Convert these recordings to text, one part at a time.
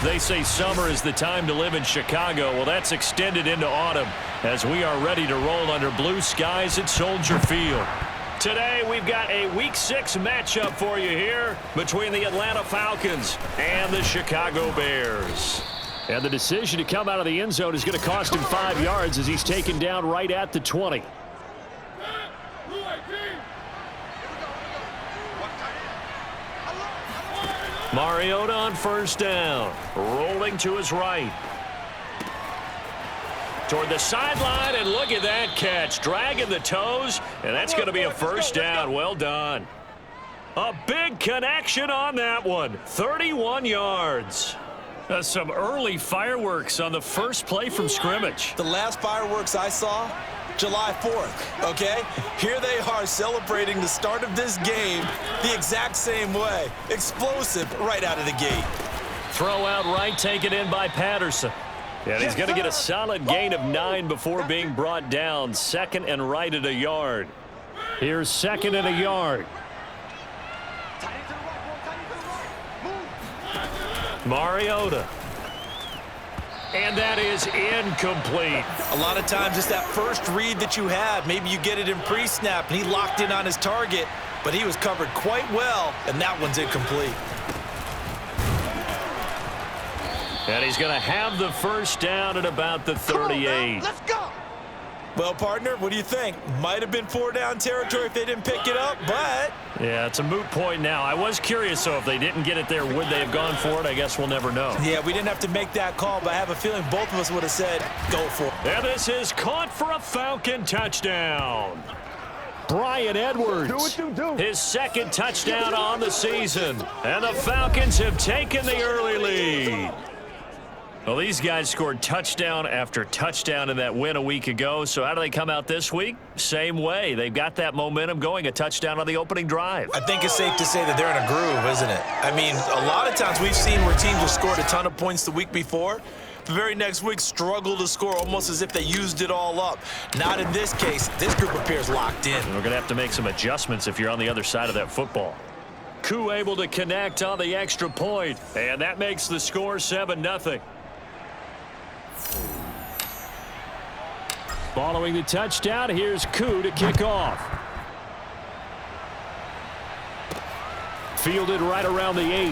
They say summer is the time to live in Chicago. Well, that's extended into autumn as we are ready to roll under blue skies at Soldier Field. Today, we've got a Week 6 matchup for you here between the Atlanta Falcons and the Chicago Bears. And the decision to come out of the end zone is going to cost him 5 yards as he's taken down right at the 20. Mariota on first down, rolling to his right. Toward the sideline, and look at that catch, dragging the toes, and that's going to be a first down. Well done. A big connection on that one, 31 yards. Some early fireworks on the first play from scrimmage. The last fireworks I saw, July 4th, okay? Here they are celebrating the start of this game the exact same way. Explosive right out of the gate. Throw out right, taken in by Patterson. And he's going to get a solid gain of 9 before being brought down. Second and right at a yard. Here's second and a yard. Mariota. And that is incomplete. A lot of times it's that first read that you have. Maybe you get it in pre-snap, and he locked in on his target, but he was covered quite well, and that one's incomplete. And he's going to have the first down at about the 38. Let's go. Well, partner, what do you think? Might have been 4-down territory if they didn't pick it up, but... Yeah, it's a moot point now. I was curious, though, if they didn't get it there, would they have gone for it? I guess we'll never know. Yeah, we didn't have to make that call, but I have a feeling both of us would have said, go for it. And this is caught for a Falcon touchdown. Bryan Edwards, his second touchdown on the season. And the Falcons have taken the early lead. Well, these guys scored touchdown after touchdown in that win a week ago. So how do they come out this week? Same way. They've got that momentum going, a touchdown on the opening drive. I think it's safe to say that they're in a groove, isn't it? I mean, a lot of times we've seen where teams have scored a ton of points the week before. The very next week struggle to score almost as if they used it all up. Not in this case. This group appears locked in. And we're going to have to make some adjustments if you're on the other side of that football. Koo able to connect on the extra point, and that makes the score 7-0. Following the touchdown, here's Koo to kick off. Fielded right around the 8.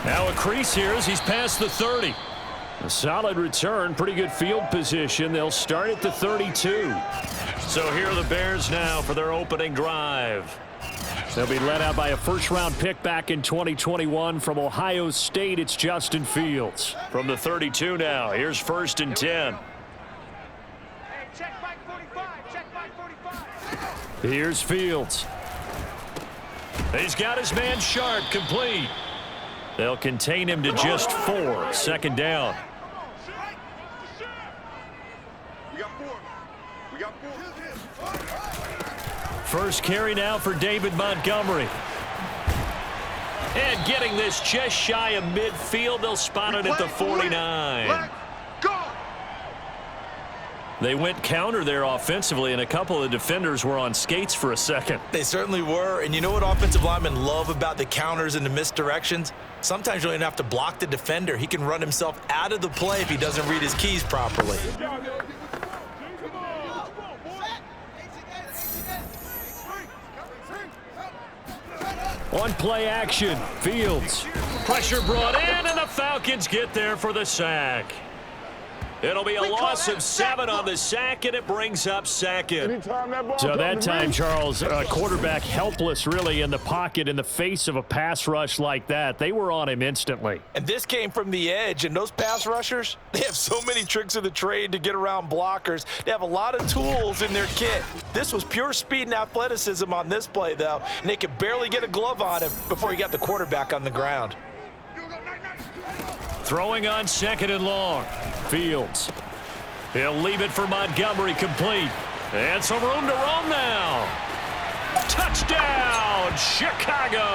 Now a crease here as he's past the 30. A solid return, pretty good field position. They'll start at the 32. So here are the Bears now for their opening drive. They'll be led out by a first-round pick back in 2021 from Ohio State. It's Justin Fields. From the 32 now, here's first and 10. Here's Fields. He's got his man Sharp complete. They'll contain him to just 4. Second down. First carry now for David Montgomery. And getting this just shy of midfield, they'll spot it at the 49. They went counter there offensively, and a couple of defenders were on skates for a second. They certainly were, and you know what offensive linemen love about the counters and the misdirections? Sometimes you don't even have to block the defender. He can run himself out of the play if he doesn't read his keys properly. On play action, Fields. Pressure brought in, and the Falcons get there for the sack. It'll be a loss of 7 on the sack, and it brings up second. So that time, Charles, quarterback helpless really in the pocket in the face of a pass rush like that. They were on him instantly. And this came from the edge, and those pass rushers, they have so many tricks of the trade to get around blockers. They have a lot of tools in their kit. This was pure speed and athleticism on this play, though, and they could barely get a glove on him before he got the quarterback on the ground. Throwing on second and long. Fields. He'll leave it for Montgomery complete. And some room to roam now. Touchdown, Chicago.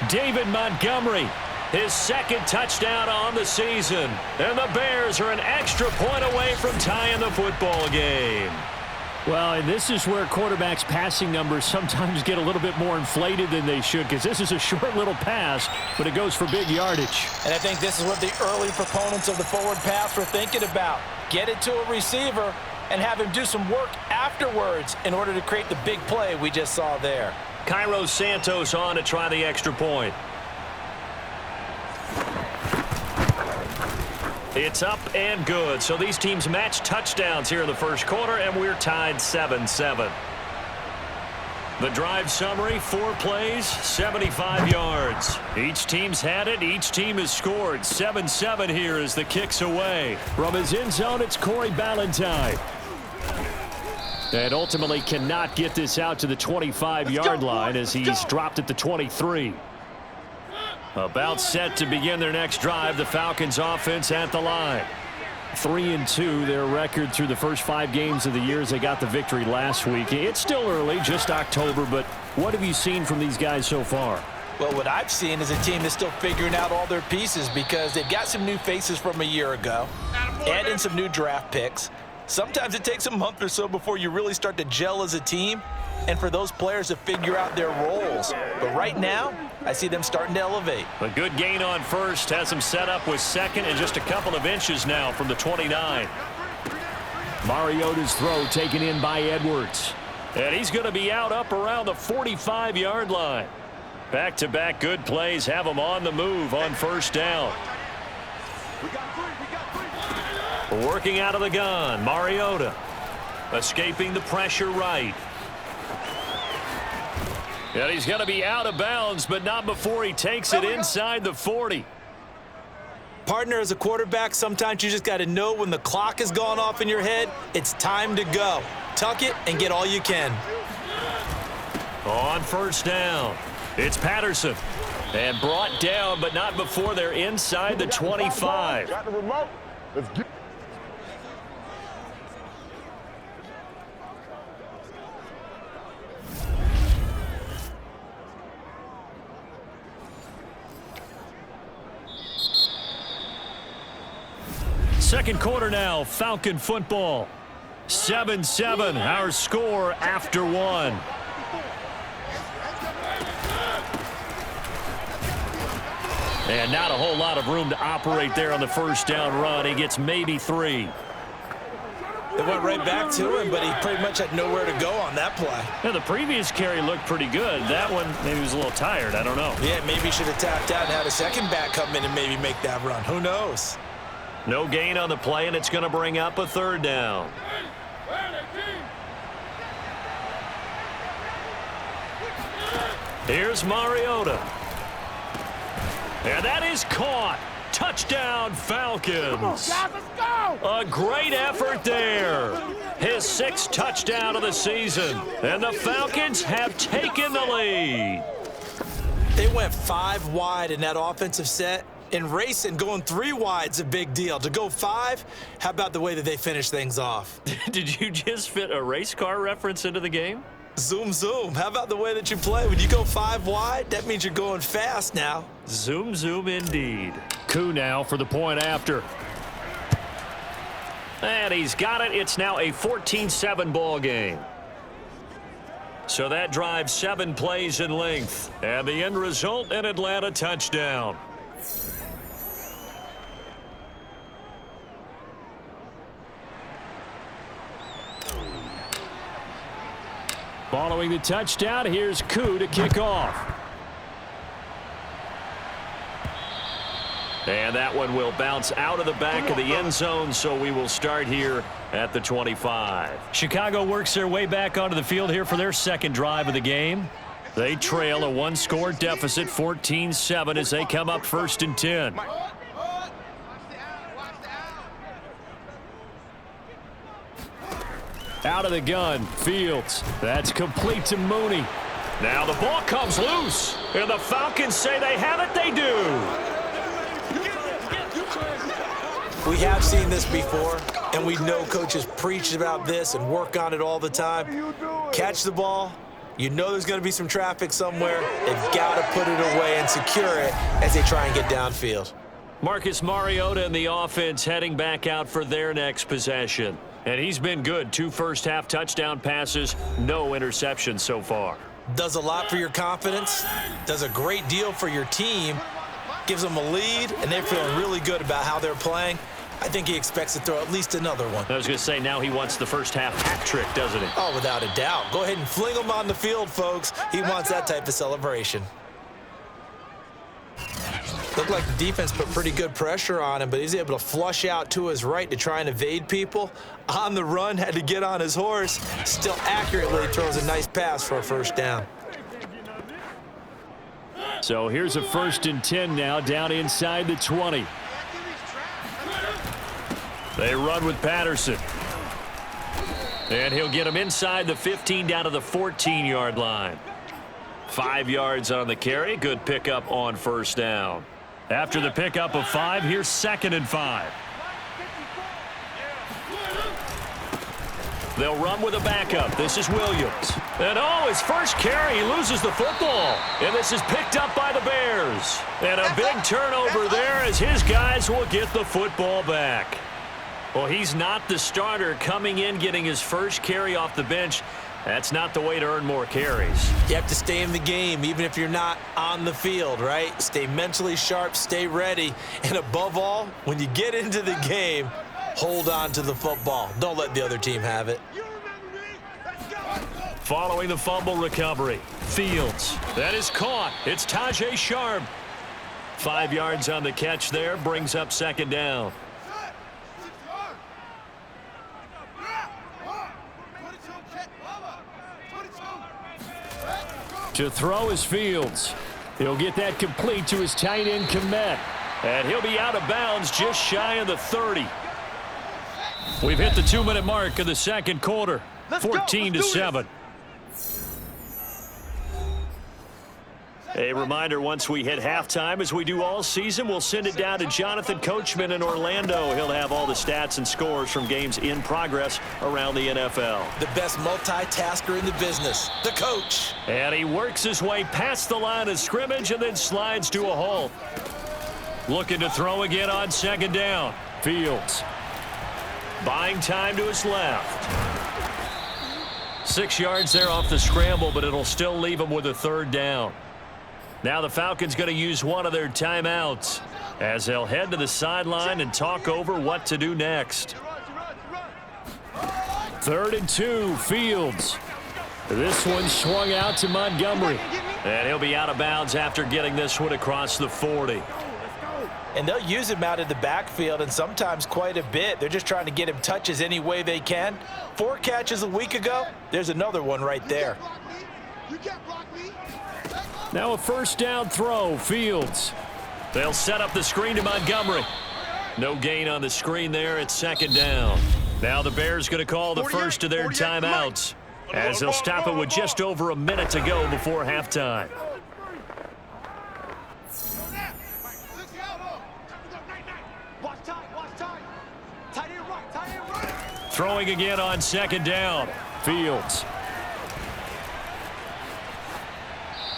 David Montgomery, his second touchdown on the season. And the Bears are an extra point away from tying the football game. Well, and this is where quarterbacks' passing numbers sometimes get a little bit more inflated than they should, because this is a short little pass, but it goes for big yardage. And I think this is what the early proponents of the forward pass were thinking about. Get it to a receiver and have him do some work afterwards in order to create the big play we just saw there. Cairo Santos on to try the extra point. It's up and good. So these teams match touchdowns here in the first quarter, and we're tied 7-7. The drive summary, 4 plays, 75 yards. Each team's had it. Each team has scored. 7-7 here as the kick's away. From his end zone, it's Corey Ballantyne. And ultimately cannot get this out to the 25-yard line as he's dropped at the 23. About set to begin their next drive. The Falcons offense at the line. 3-2, their record through the first 5 games of the year as they got the victory last week. It's still early, just October, but what have you seen from these guys so far? Well, what I've seen is a team that's still figuring out all their pieces because they've got some new faces from a year ago, add in some new draft picks. Sometimes it takes a month or so before you really start to gel as a team and for those players to figure out their roles. But right now, I see them starting to elevate. A good gain on first has them set up with second and just a couple of inches now from the 29. Mariota's throw taken in by Edwards. And he's going to be out up around the 45-yard line. Back-to-back good plays have them on the move on first down. Working out of the gun, Mariota. Escaping the pressure right. And he's going to be out of bounds, but not before he takes it inside the 40. Partner, as a quarterback, sometimes you just got to know when the clock has gone off in your head, it's time to go. Tuck it and get all you can. On first down, it's Patterson. And brought down, but not before they're inside the 25. Got the remote. Let's get. Second quarter now, Falcon football. 7-7, our score after 1. And not a whole lot of room to operate there on the first down run. He gets maybe 3. They went right back to him, but he pretty much had nowhere to go on that play. Yeah, the previous carry looked pretty good. That one, maybe he was a little tired. I don't know. Yeah, maybe he should have tapped out and had a second back come in and maybe make that run. Who knows? No gain on the play, and it's going to bring up a third down. Here's Mariota. And that is caught. Touchdown, Falcons. Come on, guys, let's go. A great effort there. His 6th touchdown of the season. And the Falcons have taken the lead. They went 5 wide in that offensive set. In racing, going 3 wide's a big deal. To go 5, how about the way that they finish things off? Did you just fit a race car reference into the game? Zoom, zoom. How about the way that you play? When you go 5 wide, that means you're going fast now. Zoom, zoom indeed. Coup now for the point after. And he's got it. It's now a 14-7 ball game. So that drives 7 plays in length. And the end result, an Atlanta touchdown. Following the touchdown, here's Koo to kick off. And that one will bounce out of the back of the end zone, so we will start here at the 25. Chicago works their way back onto the field here for their second drive of the game. They trail a 1-score deficit, 14-7, as they come up 1st and 10. Out of the gun, Fields. That's complete to Mooney. Now the ball comes loose, and the Falcons say they have it. They do. We have seen this before, and we know coaches preach about this and work on it all the time. Catch the ball. You know there's going to be some traffic somewhere. They've got to put it away and secure it as they try and get downfield. Marcus Mariota and the offense heading back out for their next possession. And he's been good. 2 first-half touchdown passes, no interceptions so far. Does a lot for your confidence, does a great deal for your team, gives them a lead, and they're feeling really good about how they're playing. I think he expects to throw at least another one. I was going to say, now he wants the first-half hat trick, doesn't he? Oh, without a doubt. Go ahead and fling him on the field, folks. He wants that type of celebration. Looked like the defense put pretty good pressure on him, but he's able to flush out to his right to try and evade people. On the run, had to get on his horse. Still accurately throws a nice pass for a first down. So here's a 1st and 10 now, down inside the 20. They run with Patterson. And he'll get him inside the 15 down to the 14-yard line. 5 yards on the carry. Good pickup on first down. After the pickup of 5, here's 2nd and 5. They'll run with a backup. This is Williams. And his first carry, he loses the football. And this is picked up by the Bears. And a big turnover there as his guys will get the football back. Well, he's not the starter coming in, getting his first carry off the bench. That's not the way to earn more carries. You have to stay in the game, even if you're not on the field, right? Stay mentally sharp, stay ready, and above all, when you get into the game, hold on to the football. Don't let the other team have it. Following the fumble recovery, Fields. That is caught. It's Tajay Sharp. 5 yards on the catch there, brings up 2nd down. To throw is Fields. He'll get that complete to his tight end, Kmet. And he'll be out of bounds just shy of the 30. We've hit the 2-minute mark of the second quarter. 14-7. A reminder, once we hit halftime, as we do all season, we'll send it down to Jonathan Coachman in Orlando. He'll have all the stats and scores from games in progress around the NFL. The best multitasker in the business, the coach. And he works his way past the line of scrimmage and then slides to a halt. Looking to throw again on 2nd down. Fields. Buying time to his left. 6 yards there off the scramble, but it'll still leave him with a 3rd down. Now the Falcons going to use one of their timeouts as they'll head to the sideline and talk over what to do next. 3rd and 2, Fields. This one swung out to Montgomery. And he'll be out of bounds after getting this one across the 40. And they'll use him out of the backfield, and sometimes quite a bit. They're just trying to get him touches any way they can. 4 catches a week ago. There's another one right there. Now a 1st down throw, Fields. They'll set up the screen to Montgomery. No gain on the screen there. It's 2nd down. Now the Bears going to call the first of their timeouts as they'll stop it with just over a minute to go before halftime. Throwing again on 2nd down. Fields.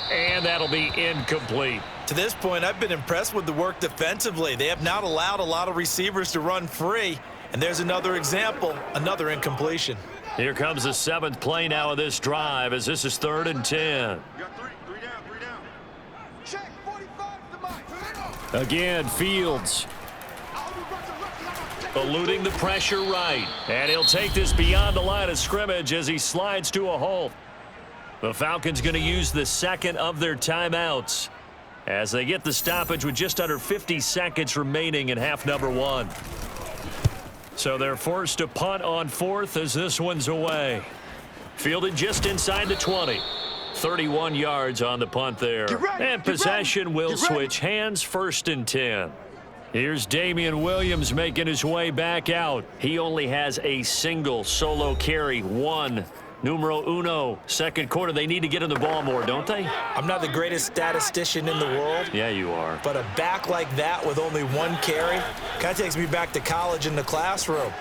And that'll be incomplete. To this point, I've been impressed with the work defensively. They have not allowed a lot of receivers to run free. And there's another example, another incompletion. Here comes the 7th play now of this drive as this is 3rd and 10. Again, Fields. Eluding the pressure right. And he'll take this beyond the line of scrimmage as he slides to a halt. The Falcons going to use the 2nd of their timeouts as they get the stoppage with just under 50 seconds remaining in half number 1. So they're forced to punt on 4th as this one's away. Fielded just inside the 20. 31 yards on the punt there. And possession will switch hands, 1st and 10. Here's Damian Williams making his way back out. He only has a single solo carry, 1. Numero uno, second quarter. They need to get in the ball more, don't they? I'm not the greatest statistician in the world. Yeah, you are. But a back like that with only 1 carry kind of takes me back to college in the classroom.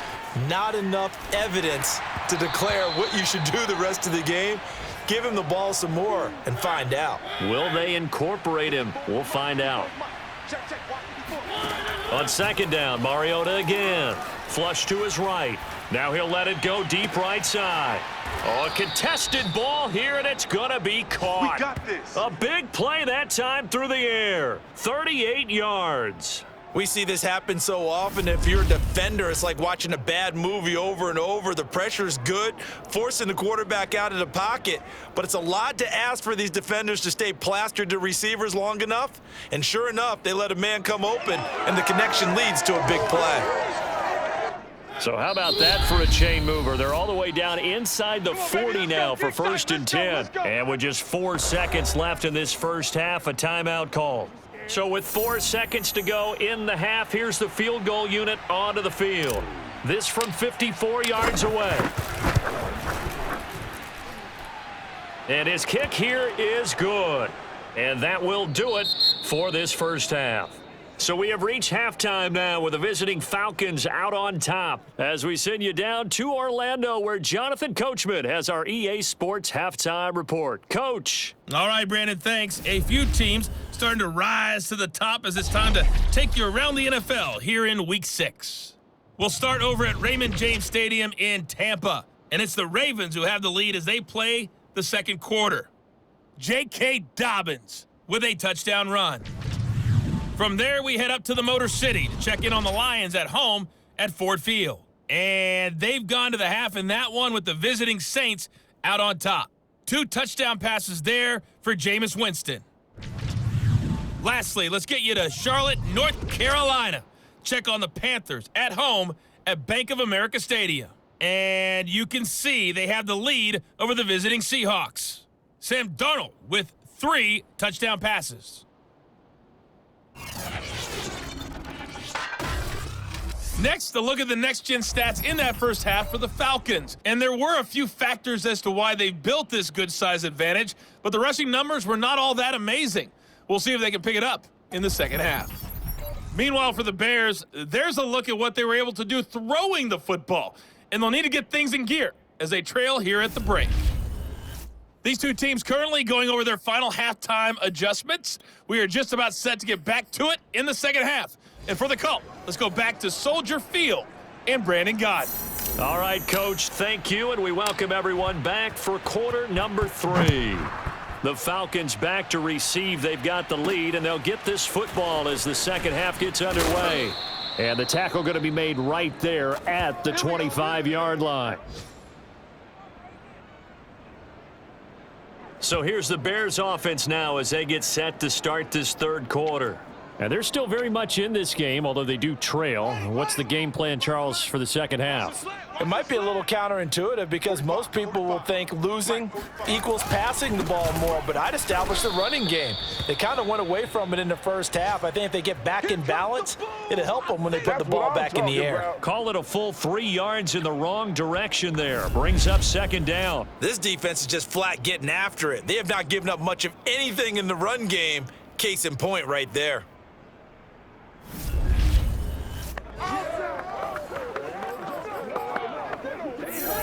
Not enough evidence to declare what you should do the rest of the game. Give him the ball some more and find out. Will they incorporate him? We'll find out. On second down, Mariota again. Flush to his right. Now he'll let it go deep right side. Oh, a contested ball here, and it's going to be caught. We got this. A big play that time through the air. 38 yards. We see this happen so often. If you're a defender, it's like watching a bad movie over and over. The pressure's good, forcing the quarterback out of the pocket. But it's a lot to ask for these defenders to stay plastered to receivers long enough. And sure enough, they let a man come open, and the connection leads to a big play. So how about that for a chain mover? They're all the way down inside the 40 now for 1st and 10. And with just 4 seconds left in this first half, a timeout call. So with 4 seconds to go in the half, here's the field goal unit onto the field. This from 54 yards away. And his kick here is good. And that will do it for this first half. So we have reached halftime now with the visiting Falcons out on top as we send you down to Orlando where Jonathan Coachman has our EA Sports halftime report. Coach. All right, Brandon, thanks. A few teams starting to rise to the top as it's time to take you around the NFL here in Week 6. We'll start over at Raymond James Stadium in Tampa, and it's the Ravens who have the lead as they play the second quarter. J.K. Dobbins with a touchdown run. From there, we head up to the Motor City to check in on the Lions at home at Ford Field. And they've gone to the half in that one with the visiting Saints out on top. 2 touchdown passes there for Jameis Winston. Lastly, let's get you to Charlotte, North Carolina. Check on the Panthers at home at Bank of America Stadium. And you can see they have the lead over the visiting Seahawks. Sam Darnold with 3 touchdown passes. Next, a look at the next-gen stats in that first half for the Falcons. And there were a few factors as to why they built this good-size advantage, but the rushing numbers were not all that amazing. We'll see if they can pick it up in the second half. Meanwhile, for the Bears, there's a look at what they were able to do throwing the football. And they'll need to get things in gear as they trail here at the break. These two teams currently going over their final halftime adjustments. We are just about set to get back to it in the second half. And for the call, let's go back to Soldier Field and Brandon Gott. All right, Coach, thank you, and we welcome everyone back for quarter number 3. The Falcons back to receive. They've got the lead, and they'll get this football as the second half gets underway. And the tackle going to be made right there at the 25-yard line. So here's the Bears offense now as they get set to start this third quarter. And they're still very much in this game, although they do trail. What's the game plan, Charles, for the second half? It might be a little counterintuitive because most people will think losing equals passing the ball more, but I'd establish the running game. They kind of went away from it in the first half. I think if they get back in balance, it'll help them when they put the ball back in the air. Call it a full 3 yards in the wrong direction there. Brings up second down. This defense is just flat getting after it. They have not given up much of anything in the run game. Case in point right there.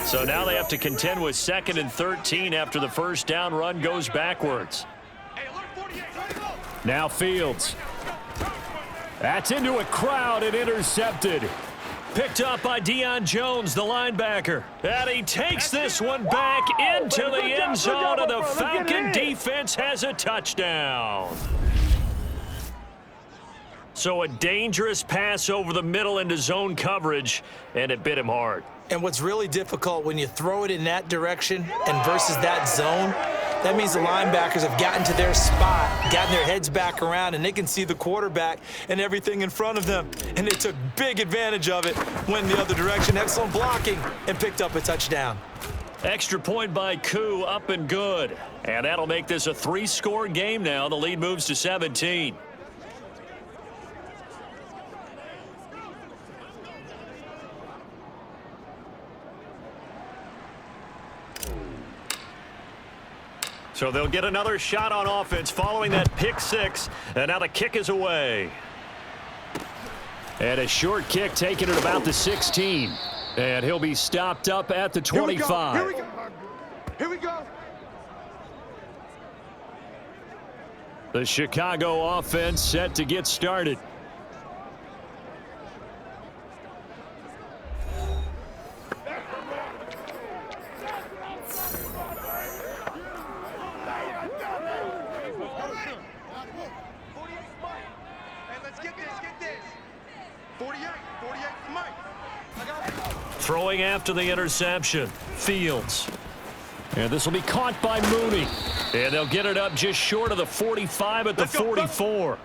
So now they have to contend with 2nd and 13 after the first down run goes backwards. Now Fields. That's into a crowd and intercepted. Picked up by Deion Jones, the linebacker. And he takes this one back into the end zone, and the Falcon defense has a touchdown. So a dangerous pass over the middle into zone coverage, and it bit him hard. And what's really difficult when you throw it in that direction and versus that zone, that means the linebackers have gotten to their spot, gotten their heads back around, and they can see the quarterback and everything in front of them. And they took big advantage of it, went the other direction, excellent blocking, and picked up a touchdown. Extra point by Koo, up and good. And that'll make this a 3-score game now. The lead moves to 17. So they'll get another shot on offense following that pick 6, and now the kick is away. And a short kick taken at about the 16. And he'll be stopped up at the 25. Here we go. Here we go. The Chicago offense set to get started. Throwing after the interception, Fields. And this will be caught by Mooney. And they'll get it up just short of the 45 at the 44.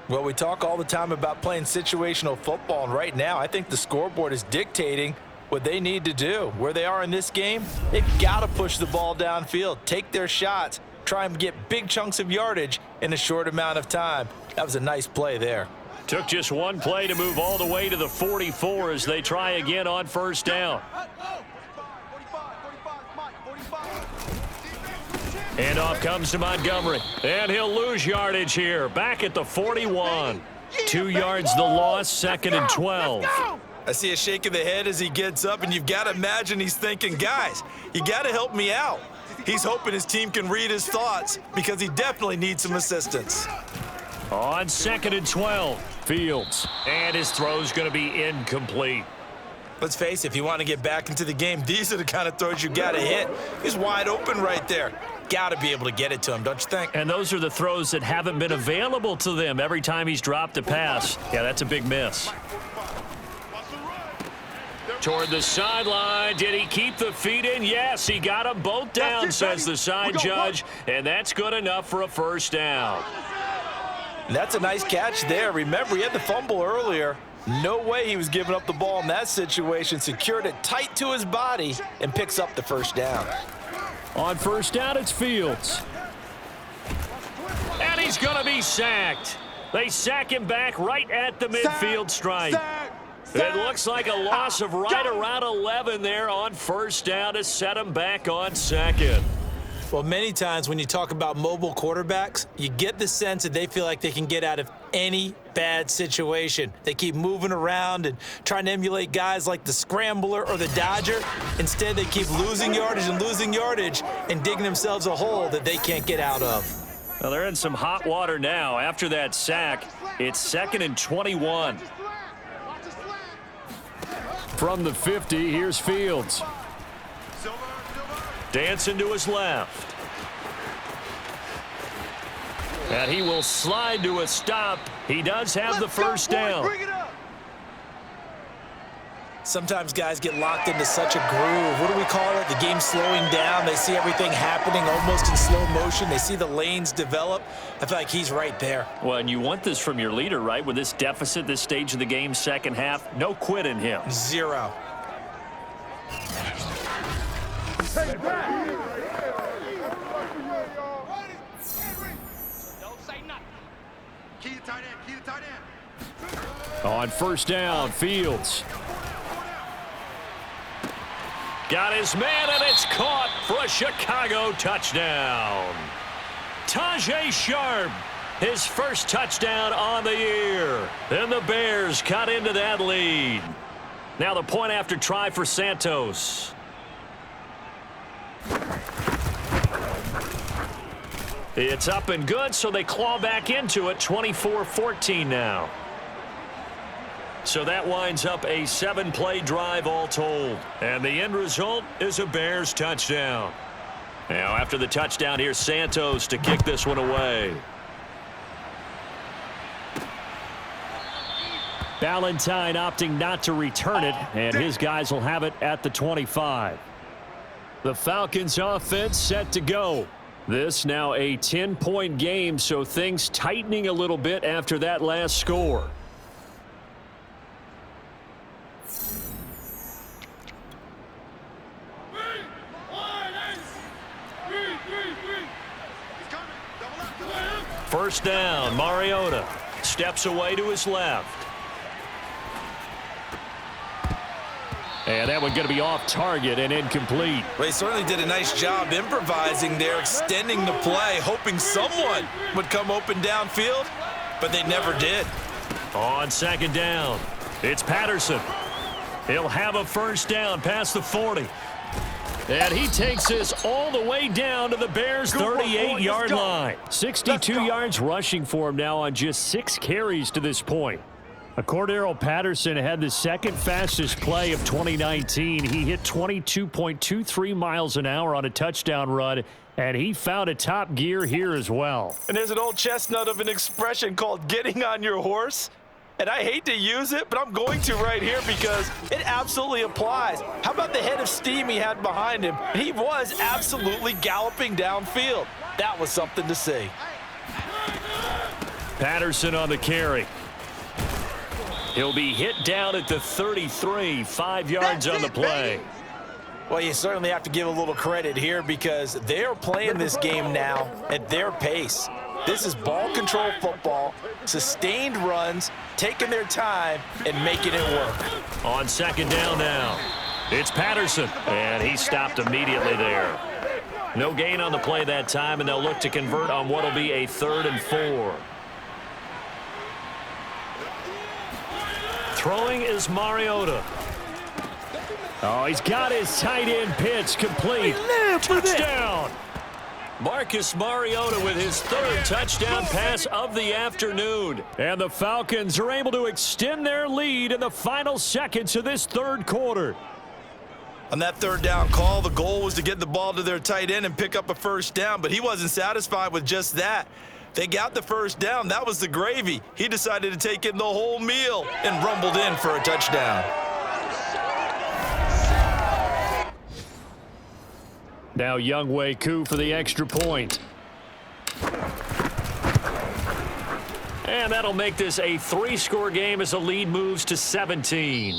Well, we talk all the time about playing situational football, and right now I think the scoreboard is dictating what they need to do. Where they are in this game, they've got to push the ball downfield, take their shots, try and get big chunks of yardage in a short amount of time. That was a nice play there. Took just one play to move all the way to the 44 as they try again on first down. And off comes to Montgomery. And he'll lose yardage here. Back at the 41. 2 yards the loss, 2nd and 12. I see a shake of the head as he gets up, and you've got to imagine he's thinking, guys, you got to help me out. He's hoping his team can read his thoughts because he definitely needs some assistance. On 2nd and 12, Fields. And his throw's going to be incomplete. Let's face it, if you want to get back into the game, these are the kind of throws you got to hit. He's wide open right there. Got to be able to get it to him, don't you think? And those are the throws that haven't been available to them every time he's dropped a pass. Yeah, that's a big miss. Toward the sideline. Did he keep the feet in? Yes, he got them both down, says the side judge. And that's good enough for a first down. That's a nice catch there. Remember, he had the fumble earlier. No way he was giving up the ball in that situation. Secured it tight to his body and picks up the first down. On first down, it's Fields. And he's going to be sacked. They sack him back right at the midfield stripe. It looks like a loss of right around 11 there on first down to set him back on 2nd. Well, many times when you talk about mobile quarterbacks, you get the sense that they feel like they can get out of any bad situation. They keep moving around and trying to emulate guys like the Scrambler or the Dodger. Instead, they keep losing yardage and digging themselves a hole that they can't get out of. Well, they're in some hot water now. After that sack, it's 2nd and 21. From the 50, here's Fields. Dancing to his left. And he will slide to a stop. He does have the first down. Sometimes guys get locked into such a groove. What do we call it? The game's slowing down. They see everything happening almost in slow motion. They see the lanes develop. I feel like he's right there. Well, and you want this from your leader, right? With this deficit, this stage of the game, second half, no quit in him. 0. On first down, Fields. Got his man, and it's caught for a Chicago touchdown. Tajay Sharp, his first touchdown on the year. And the Bears cut into that lead. Now the point after try for Santos. It's up and good, so they claw back into it, 24-14 now. So that winds up a 7-play drive all told. And the end result is a Bears touchdown. Now after the touchdown, here's Santos to kick this one away. Ballantyne opting not to return it, and his guys will have it at the 25. The Falcons offense set to go. This now a 10-point game, so things tightening a little bit after that last score. First down, Mariota steps away to his left. And that one going to be off target and incomplete. Well, he certainly did a nice job improvising there, extending the play, hoping someone would come open downfield, but they never did. On second down, it's Patterson. He'll have a first down past the 40. And he takes this all the way down to the Bears' 38-yard line. 62 yards rushing for him now on just 6 carries to this point. Cordero Patterson had the second fastest play of 2019. He hit 22.23 miles an hour on a touchdown run, and he found a top gear here as well. And there's an old chestnut of an expression called getting on your horse. And I hate to use it, but I'm going to right here because it absolutely applies. How about the head of steam he had behind him? He was absolutely galloping downfield. That was something to see. Patterson on the carry. He'll be hit down at the 33, 5 yards on the play. Well, you certainly have to give a little credit here because they're playing this game now at their pace. This is ball control football, sustained runs, taking their time, and making it work. On second down now, it's Patterson, and he stopped immediately there. No gain on the play that time, and they'll look to convert on what will be a 3rd and 4. Throwing is Mariota. Oh, he's got his tight end pitch complete. Touchdown! Marcus Mariota with his 3rd touchdown pass of the afternoon. And the Falcons are able to extend their lead in the final seconds of this 3rd quarter. On that 3rd down call, the goal was to get the ball to their tight end and pick up a 1st down, but he wasn't satisfied with just that. They got the 1st down. That was the gravy. He decided to take in the whole meal and rumbled in for a touchdown. Now Younghoe Koo for the extra point. And that'll make this a 3-score game as the lead moves to 17.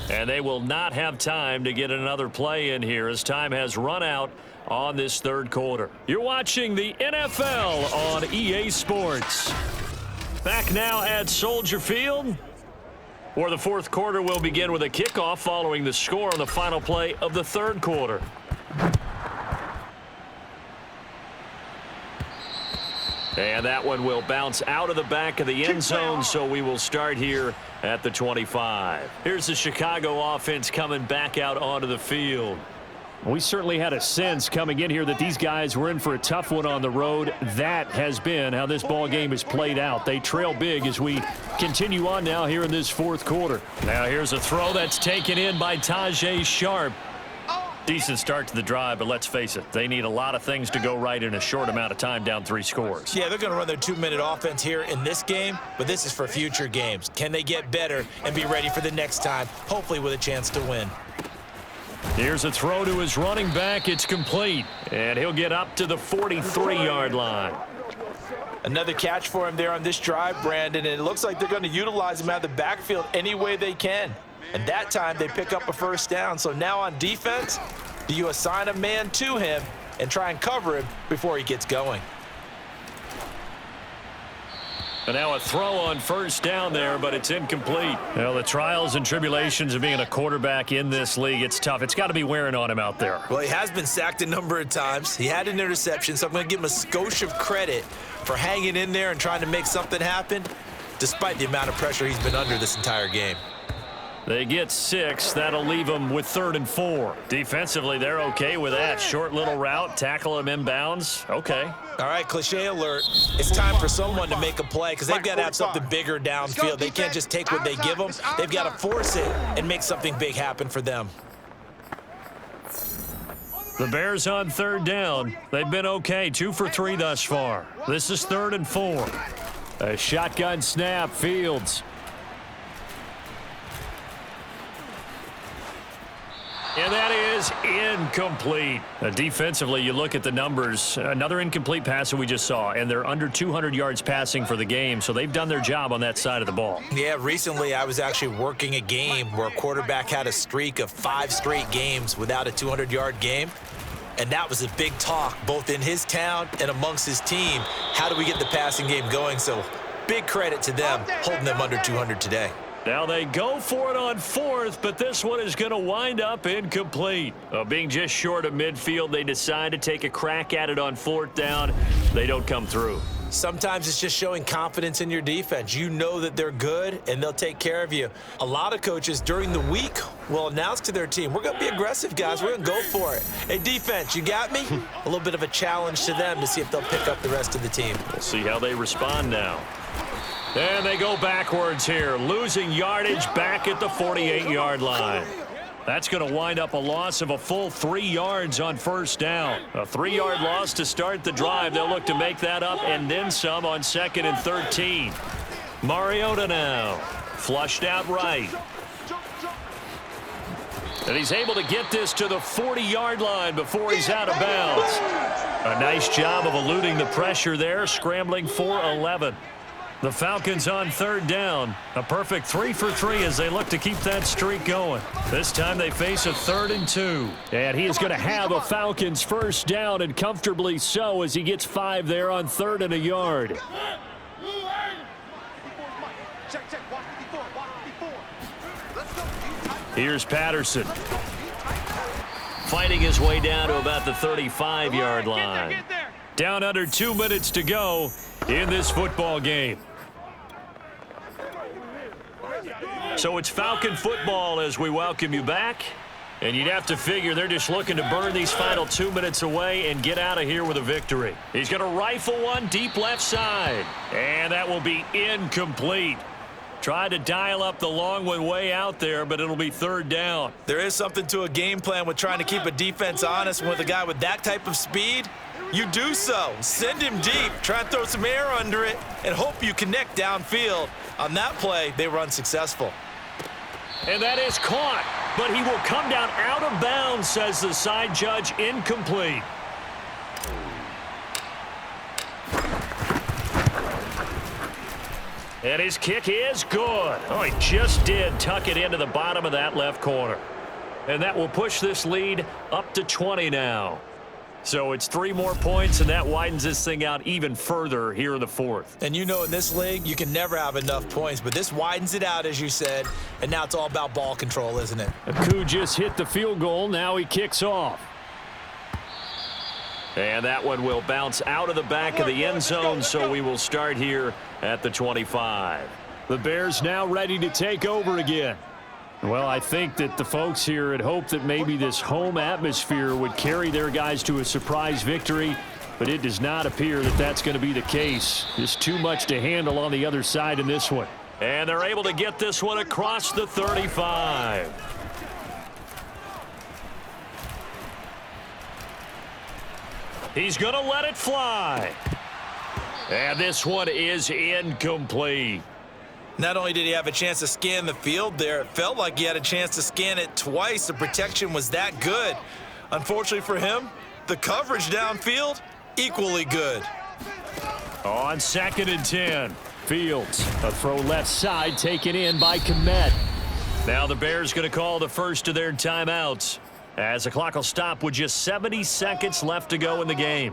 And they will not have time to get another play in here as time has run out on this 3rd quarter. You're watching the NFL on EA Sports. Back now at Soldier Field, where the 4th quarter will begin with a kickoff following the score on the final play of the 3rd quarter. And that one will bounce out of the back of the end zone, so we will start here at the 25. Here's the Chicago offense coming back out onto the field. We certainly had a sense coming in here that these guys were in for a tough one on the road. That has been how this ball game is played out. They trail big as we continue on now here in this 4th quarter. Now here's a throw that's taken in by Tajay Sharp. Decent start to the drive, but let's face it, they need a lot of things to go right in a short amount of time down 3 scores. Yeah, they're going to run their 2-minute offense here in this game, but this is for future games. Can they get better and be ready for the next time, hopefully with a chance to win? Here's a throw to his running back. It's complete, and he'll get up to the 43-yard line. Another catch for him there on this drive, Brandon, and it looks like they're going to utilize him out of the backfield any way they can. And that time they pick up a 1st down. So now on defense, do you assign a man to him and try and cover him before he gets going? And now a throw on 1st down there, but it's incomplete. Well, the trials and tribulations of being a quarterback in this league, it's tough. It's got to be wearing on him out there. Well, he has been sacked a number of times. He had an interception, so I'm going to give him a skosh of credit for hanging in there and trying to make something happen, despite the amount of pressure he's been under this entire game. They get 6. That'll leave them with 3rd and 4. Defensively, they're okay with that. Short little route, tackle him inbounds. Okay. All right, cliche alert. It's time for someone to make a play because they've got to have something bigger downfield. They can't just take what they give them. They've got to force it and make something big happen for them. The Bears on 3rd down. They've been okay. 2 for 3 thus far. This is 3rd and 4. A shotgun snap, Fields. And that is incomplete. Defensively, you look at the numbers. Another incomplete pass that we just saw, and they're under 200 yards passing for the game, so they've done their job on that side of the ball. Yeah, recently I was actually working a game where a quarterback had a streak of 5 straight games without a 200-yard game, and that was a big talk both in his town and amongst his team. How do we get the passing game going? So big credit to them holding them under 200 today. Now they go for it on 4th, but this one is going to wind up incomplete. Being just short of midfield, they decide to take a crack at it on 4th down. They don't come through. Sometimes it's just showing confidence in your defense. You know that they're good, and they'll take care of you. A lot of coaches during the week will announce to their team, we're going to be aggressive, guys. We're going to go for it. Hey, defense, you got me? A little bit of a challenge to them to see if they'll pick up the rest of the team. We'll see how they respond now. And they go backwards here, losing yardage back at the 48-yard line. That's going to wind up a loss of a full 3 yards on 1st down. A 3-yard loss to start the drive. They'll look to make that up and then some on 2nd and 13. Mariota now. Flushed out right. And he's able to get this to the 40-yard line before he's out of bounds. A nice job of eluding the pressure there, scrambling for 11. The Falcons on third down. A perfect 3 for 3 as they look to keep that streak going. This time they face a 3rd and 2. And he is going to have a Falcons first down, and comfortably so, as he gets 5 there on 3rd and a yard. Here's Patterson. Fighting his way down to about the 35-yard line. Down under 2 minutes to go in this football game. So it's Falcon football as we welcome you back. And you'd have to figure they're just looking to burn these final 2 minutes away and get out of here with a victory. He's going to rifle one deep left side. And that will be incomplete. Tried to dial up the long one way out there, but it'll be 3rd down. There is something to a game plan with trying to keep a defense honest. With a guy with that type of speed, you do so. Send him deep, try and throw some air under it, and hope you connect downfield. On that play, they were unsuccessful. And that is caught, but he will come down out of bounds, says the side judge. Incomplete. And his kick is good. Oh, he just did tuck it into the bottom of that left corner. And that will push this lead up to 20 now. So it's 3 more points, and that widens this thing out even further here in the 4th. And you know in this league, you can never have enough points, but this widens it out, as you said, and now it's all about ball control, isn't it? Aku just hit the field goal. Now he kicks off. And that one will bounce out of the back of the end zone, so we will start here at the 25. The Bears now ready to take over again. Well, I think that the folks here had hoped that maybe this home atmosphere would carry their guys to a surprise victory, but it does not appear that that's going to be the case. Just too much to handle on the other side in this one. And they're able to get this one across the 35. He's going to let it fly. And this one is incomplete. Not only did he have a chance to scan the field there, it felt like he had a chance to scan it twice. The protection was that good. Unfortunately for him, the coverage downfield, equally good. On 2nd and 10, Fields, a throw left side taken in by Komet. Now the Bears going to call the first of their timeouts, as the clock will stop with just 70 seconds left to go in the game.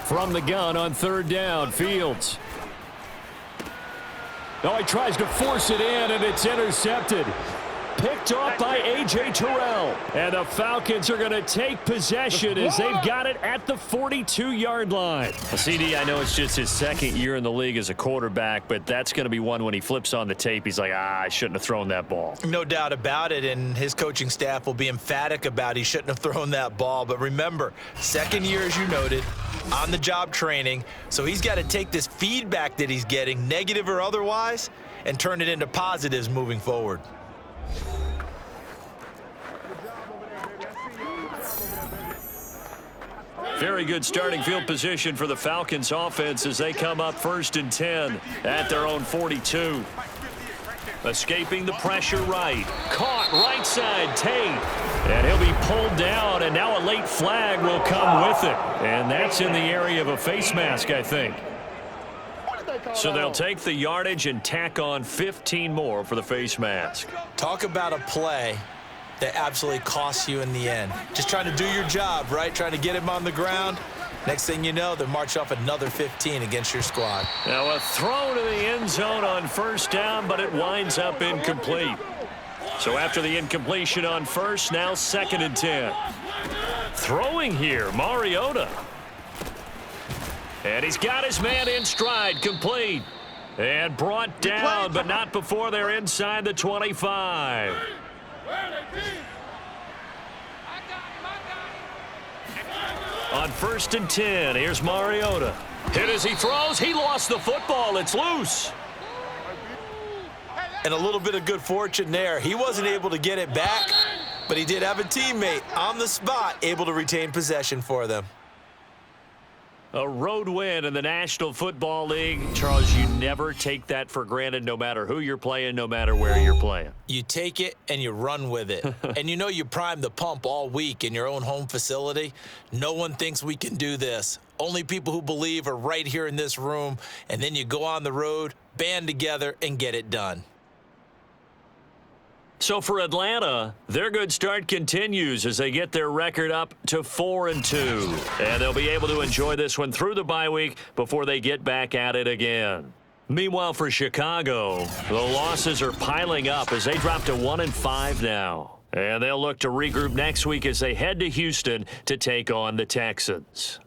From the gun on 3rd down, Fields. Oh, he tries to force it in, and it's intercepted. Picked off by A.J. Terrell. And the Falcons are going to take possession as they've got it at the 42-yard line. Well, CD, I know it's just his 2nd year in the league as a quarterback, but that's going to be one when he flips on the tape, he's like, I shouldn't have thrown that ball. No doubt about it, and his coaching staff will be emphatic about he shouldn't have thrown that ball. But remember, 2nd year, as you noted, on-the-job training, so he's got to take this feedback that he's getting, negative or otherwise, and turn it into positives moving forward. Very good starting field position for the Falcons offense as they come up 1st and 10 at their own 42. Escaping the pressure right. Caught right side, Tate. And he'll be pulled down, and now a late flag will come with it. And that's in the area of a face mask, I think. So they'll take the yardage and tack on 15 more for the face mask. Talk about a play that absolutely costs you in the end. Just trying to do your job, right? Trying to get him on the ground. Next thing you know, they march off another 15 against your squad. Now a throw to the end zone on 1st down, but it winds up incomplete. So after the incompletion on 1st, now 2nd and 10. Throwing here, Mariota. And he's got his man in stride, complete. And brought down, but not before they're inside the 25. On 1st and 10, here's Mariota. Hit as he throws. He lost the football. It's loose. And a little bit of good fortune there. He wasn't able to get it back, but he did have a teammate on the spot able to retain possession for them. A road win in the National Football League. Charles, you never take that for granted no matter who you're playing, no matter where you're playing. You take it and you run with it. And you know you primed the pump all week in your own home facility. No one thinks we can do this. Only people who believe are right here in this room. And then you go on the road, band together, and get it done. So for Atlanta, their good start continues as they get their record up to 4-2. And they'll be able to enjoy this one through the bye week before they get back at it again. Meanwhile, for Chicago, the losses are piling up as they drop to 1-5 now. And they'll look to regroup next week as they head to Houston to take on the Texans.